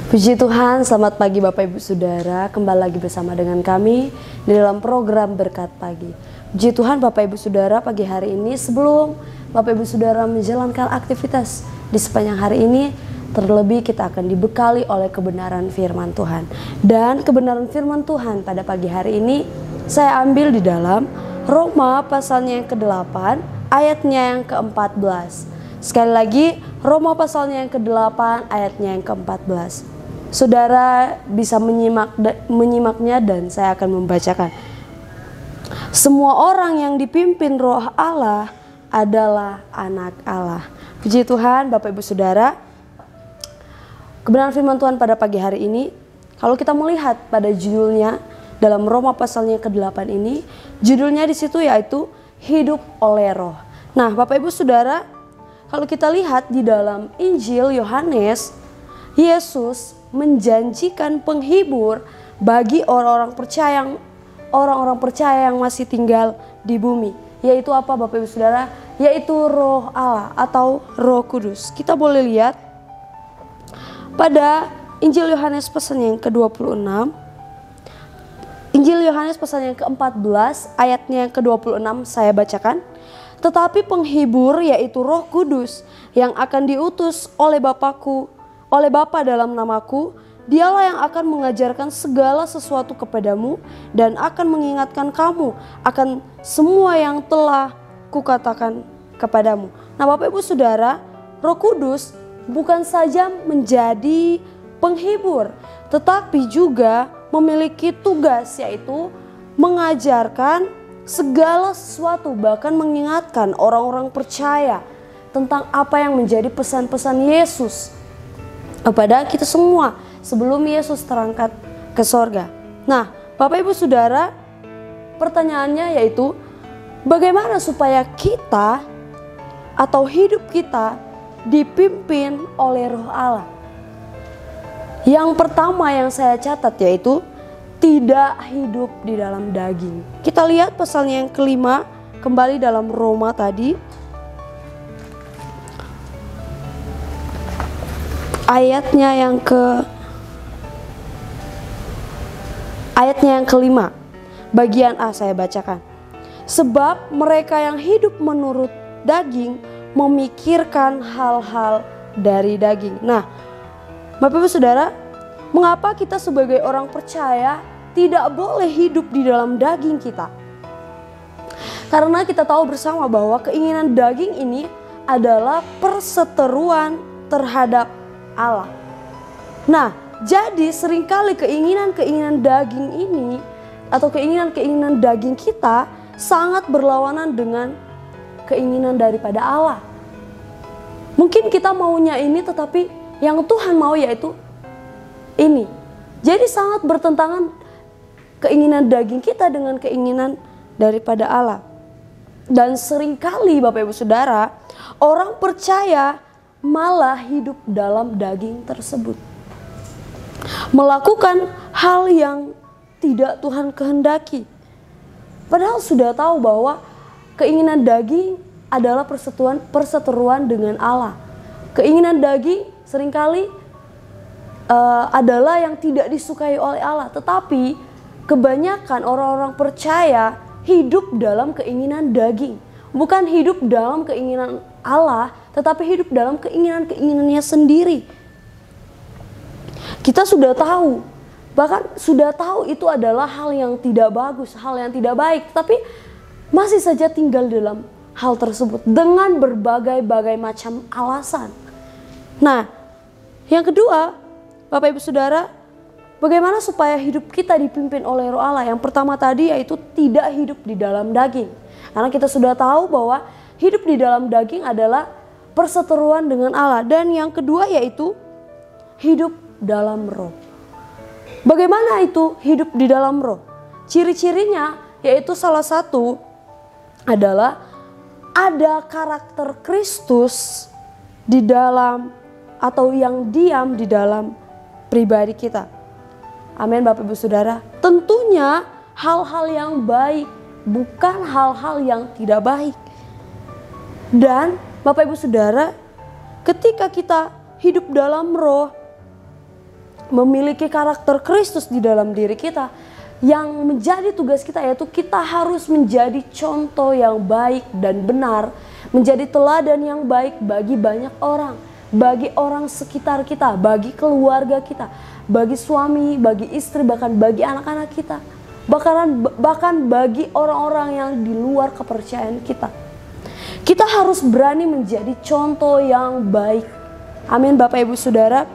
Puji Tuhan, selamat pagi Bapak Ibu Saudara. Kembali lagi bersama dengan kami di dalam program Berkat Pagi. Puji Tuhan Bapak Ibu Saudara, pagi hari ini sebelum Bapak Ibu Saudara menjalankan aktivitas di sepanjang hari ini, terlebih kita akan dibekali oleh kebenaran firman Tuhan. Dan kebenaran firman Tuhan pada pagi hari ini saya ambil di dalam Roma pasalnya yang ke-8 ayatnya yang ke-14. Sekali lagi, Roma pasalnya yang ke-8 ayatnya yang ke-14. Saudara bisa menyimaknya dan saya akan membacakan. Semua orang yang dipimpin Roh Allah adalah anak Allah. Puji Tuhan Bapak Ibu Saudara. Kebenaran firman Tuhan pada pagi hari ini, kalau kita melihat pada judulnya dalam Roma pasalnya ke-8 ini, judulnya di situ yaitu hidup oleh Roh. Nah, Bapak Ibu Saudara, kalau kita lihat di dalam Injil Yohanes, Yesus menjanjikan penghibur bagi orang-orang percaya yang masih tinggal di bumi. Yaitu apa Bapak Ibu Saudara? Yaitu Roh Allah atau Roh Kudus. Kita boleh lihat pada Injil Yohanes pasal yang ke-26. Injil Yohanes pasal yang ke-14 ayatnya yang ke-26 saya bacakan. Tetapi penghibur yaitu Roh Kudus yang akan diutus oleh Bapa dalam namaku, dialah yang akan mengajarkan segala sesuatu kepadamu dan akan mengingatkan kamu akan semua yang telah kukatakan kepadamu. Nah Bapak Ibu Saudara, Roh Kudus bukan saja menjadi penghibur, tetapi juga memiliki tugas yaitu mengajarkan segala sesuatu, bahkan mengingatkan orang-orang percaya tentang apa yang menjadi pesan-pesan Yesus kepada kita semua sebelum Yesus terangkat ke sorga. Nah Bapak Ibu Saudara, pertanyaannya yaitu bagaimana supaya kita atau hidup kita dipimpin oleh Roh Allah. Yang pertama yang saya catat yaitu tidak hidup di dalam daging. Kita lihat pasalnya yang kelima kembali dalam Roma tadi. Ayatnya yang kelima, bagian A saya bacakan. Sebab mereka yang hidup menurut daging memikirkan hal-hal dari daging. Nah, Bapak Ibu Saudara, mengapa kita sebagai orang percaya tidak boleh hidup di dalam daging kita? Karena kita tahu bersama bahwa keinginan daging ini adalah perseteruan terhadap Allah. Nah, jadi seringkali keinginan daging ini atau keinginan daging kita sangat berlawanan dengan keinginan daripada Allah. Mungkin kita maunya ini tetapi yang Tuhan mau yaitu ini. Jadi sangat bertentangan keinginan daging kita dengan keinginan daripada Allah. Dan seringkali Bapak Ibu Saudara, orang percaya malah hidup dalam daging tersebut, melakukan hal yang tidak Tuhan kehendaki. Padahal sudah tahu bahwa keinginan daging adalah perseteruan dengan Allah. Keinginan daging seringkali adalah yang tidak disukai oleh Allah. Tetapi kebanyakan orang-orang percaya hidup dalam keinginan daging, bukan hidup dalam keinginan Allah, tetapi hidup dalam keinginannya sendiri. Kita sudah tahu, bahkan sudah tahu itu adalah hal yang tidak bagus, hal yang tidak baik, tapi masih saja tinggal dalam hal tersebut dengan berbagai macam alasan. Nah, yang kedua, Bapak Ibu Saudara, bagaimana supaya hidup kita dipimpin oleh Roh Allah? Yang pertama tadi yaitu tidak hidup di dalam daging. Karena kita sudah tahu bahwa hidup di dalam daging adalah perseteruan dengan Allah. Dan yang kedua yaitu hidup dalam Roh. Bagaimana itu hidup di dalam Roh? Ciri-cirinya yaitu salah satu adalah ada karakter Kristus di dalam atau yang diam di dalam pribadi kita. Amin Bapak Ibu Saudara. Tentunya hal-hal yang baik, bukan hal-hal yang tidak baik. Dan Bapak Ibu Saudara, ketika kita hidup dalam Roh, memiliki karakter Kristus di dalam diri kita, yang menjadi tugas kita yaitu kita harus menjadi contoh yang baik dan benar, menjadi teladan yang baik bagi banyak orang, bagi orang sekitar kita, bagi keluarga kita, bagi suami, bagi istri, bahkan bagi anak-anak kita, bahkan bagi orang-orang yang di luar kepercayaan kita. Kita harus berani menjadi contoh yang baik. Amin Bapak Ibu Saudara.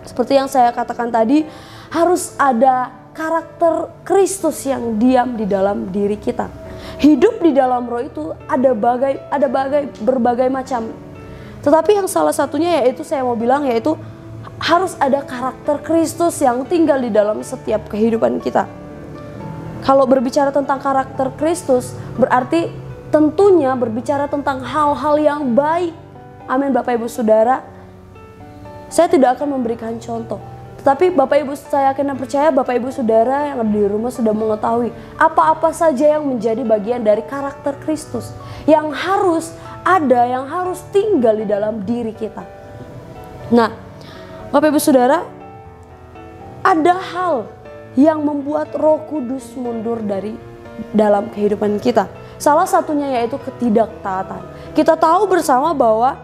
Seperti yang saya katakan tadi, harus ada karakter Kristus yang diam di dalam diri kita. Hidup di dalam roh itu ada berbagai macam. Tetapi yang salah satunya yaitu saya mau bilang yaitu harus ada karakter Kristus yang tinggal di dalam setiap kehidupan kita. Kalau berbicara tentang karakter Kristus berarti tentunya berbicara tentang hal-hal yang baik. Amin Bapak Ibu Saudara. Saya tidak akan memberikan contoh. Tetapi Bapak Ibu, saya yakin dan percaya Bapak Ibu Saudara yang ada di rumah sudah mengetahui apa-apa saja yang menjadi bagian dari karakter Kristus, yang harus ada, yang harus tinggal di dalam diri kita. Nah, Bapak Ibu Saudara, ada hal yang membuat Roh Kudus mundur dari dalam kehidupan kita. Salah satunya yaitu ketidaktaatan. Kita tahu bersama bahwa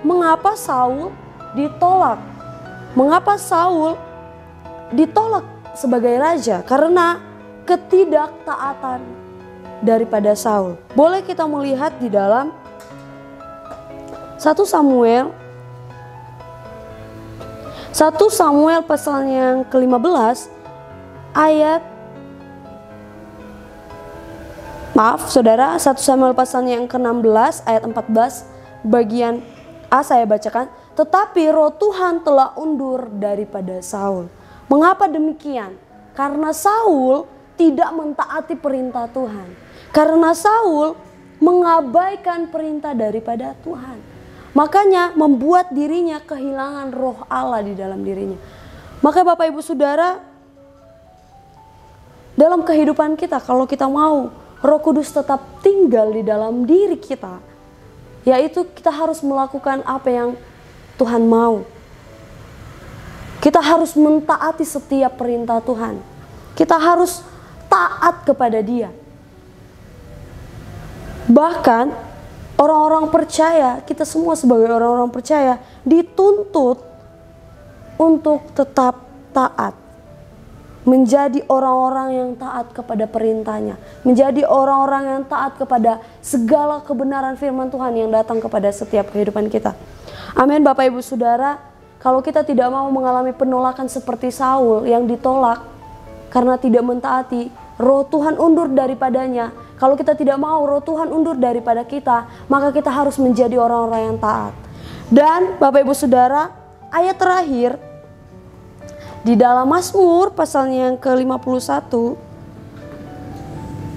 mengapa Saul ditolak. Mengapa Saul ditolak sebagai raja? Karena ketidaktaatan daripada Saul. Boleh kita melihat di dalam 1 Samuel pasal yang ke-15 ayat 1 Samuel pasal yang ke-16 ayat 14 bagian A saya bacakan. Tetapi roh Tuhan telah undur daripada Saul. Mengapa demikian? Karena Saul tidak mentaati perintah Tuhan. Karena Saul mengabaikan perintah daripada Tuhan. Makanya membuat dirinya kehilangan roh Allah di dalam dirinya. Maka Bapak Ibu Saudara, dalam kehidupan kita kalau kita mau Roh Kudus tetap tinggal di dalam diri kita, yaitu kita harus melakukan apa yang Tuhan mau. Kita harus mentaati setiap perintah Tuhan. Kita harus taat kepada Dia. Bahkan orang-orang percaya, kita semua sebagai orang-orang percaya dituntut untuk tetap taat. Menjadi orang-orang yang taat kepada perintahnya. Menjadi orang-orang yang taat kepada segala kebenaran firman Tuhan yang datang kepada setiap kehidupan kita. Amin Bapak Ibu Saudara. Kalau kita tidak mau mengalami penolakan seperti Saul yang ditolak karena tidak mentaati, roh Tuhan undur daripadanya. Kalau kita tidak mau roh Tuhan undur daripada kita, maka kita harus menjadi orang-orang yang taat. Dan Bapak Ibu Saudara, ayat terakhir di dalam Mazmur pasalnya yang ke-51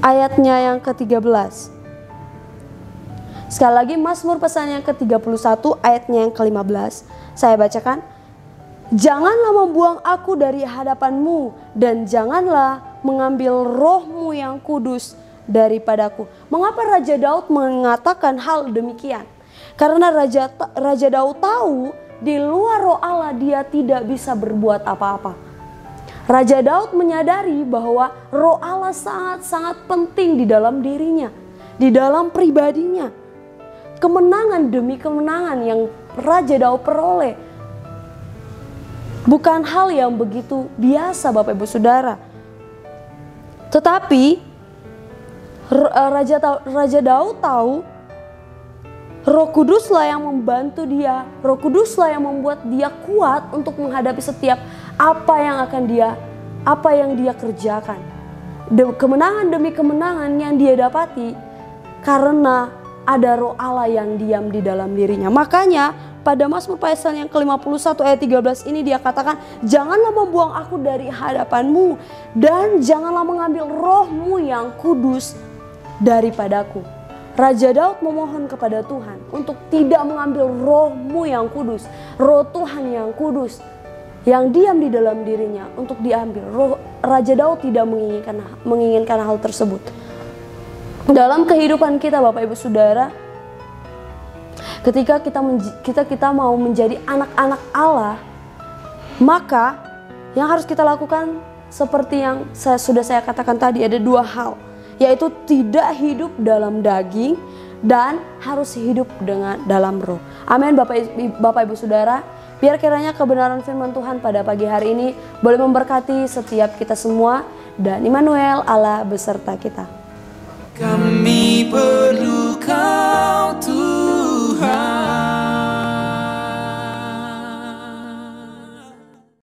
ayatnya yang ke-13. Sekali lagi Mazmur pasalnya yang ke-31 ayatnya yang ke-15. Saya bacakan. Janganlah membuang aku dari hadapan-Mu, dan janganlah mengambil roh-Mu yang kudus daripadaku. Mengapa Raja Daud mengatakan hal demikian? Karena Raja Daud tahu di luar roh Allah dia tidak bisa berbuat apa-apa. Raja Daud menyadari bahwa roh Allah sangat-sangat penting di dalam dirinya, di dalam pribadinya. Kemenangan demi kemenangan yang Raja Daud peroleh bukan hal yang begitu biasa Bapak Ibu Saudara. Tetapi Raja Daud tahu Roh Kuduslah yang membantu dia, Roh Kuduslah yang membuat dia kuat untuk menghadapi setiap apa yang dia kerjakan. Kemenangan demi kemenangan yang dia dapati karena ada roh Allah yang diam di dalam dirinya. Makanya pada Mazmur pasal yang ke-51 ayat 13 ini dia katakan, janganlah membuang aku dari hadapan-Mu, dan janganlah mengambil roh-Mu yang kudus daripadaku. Raja Daud memohon kepada Tuhan untuk tidak mengambil roh-Mu yang kudus, roh Tuhan yang kudus yang diam di dalam dirinya untuk diambil. Raja Daud tidak menginginkan hal tersebut. Dalam kehidupan kita Bapak Ibu Saudara, ketika kita mau menjadi anak-anak Allah, maka Yang harus kita lakukan seperti yang sudah saya katakan tadi, ada dua hal, yaitu tidak hidup dalam daging dan harus hidup dalam roh. Amin. Bapak Ibu Saudara, biar kiranya kebenaran firman Tuhan pada pagi hari ini boleh memberkati setiap kita semua, dan Immanuel, Allah beserta kita. Kami perlukan